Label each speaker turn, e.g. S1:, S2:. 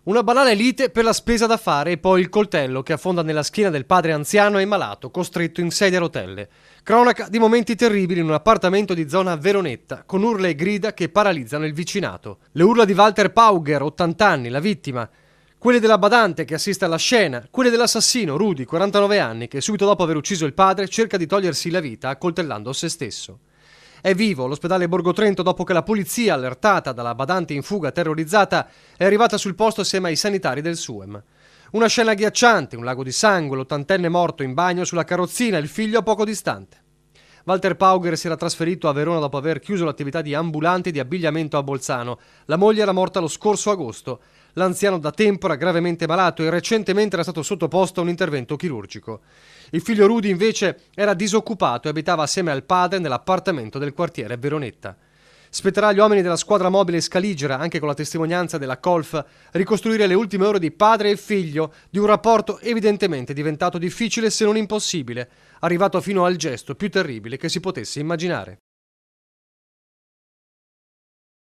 S1: Una banale lite per la spesa da fare e poi il coltello che affonda nella schiena del padre anziano e malato, costretto in sedia a rotelle. Cronaca di momenti terribili in un appartamento di zona Veronetta, con urla e grida che paralizzano il vicinato. Le urla di Walter Pauger, 80 anni, la vittima. Quelle della badante che assiste alla scena, quelle dell'assassino Rudy, 49 anni, che subito dopo aver ucciso il padre cerca di togliersi la vita accoltellando se stesso. È vivo l'ospedale Borgo Trento dopo che la polizia, allertata dalla badante in fuga terrorizzata, è arrivata sul posto assieme ai sanitari del SUEM. Una scena agghiacciante, un lago di sangue, l'ottantenne morto in bagno sulla carrozzina e il figlio poco distante. Walter Pauger si era trasferito a Verona dopo aver chiuso l'attività di ambulante di abbigliamento a Bolzano. La moglie era morta lo scorso agosto. L'anziano da tempo era gravemente malato e recentemente era stato sottoposto a un intervento chirurgico. Il figlio Rudy invece era disoccupato e abitava assieme al padre nell'appartamento del quartiere Veronetta. Spetterà agli uomini della squadra mobile Scaligera, anche con la testimonianza della Colf, ricostruire le ultime ore di padre e figlio di un rapporto evidentemente diventato difficile se non impossibile, arrivato fino al gesto più terribile che si potesse immaginare.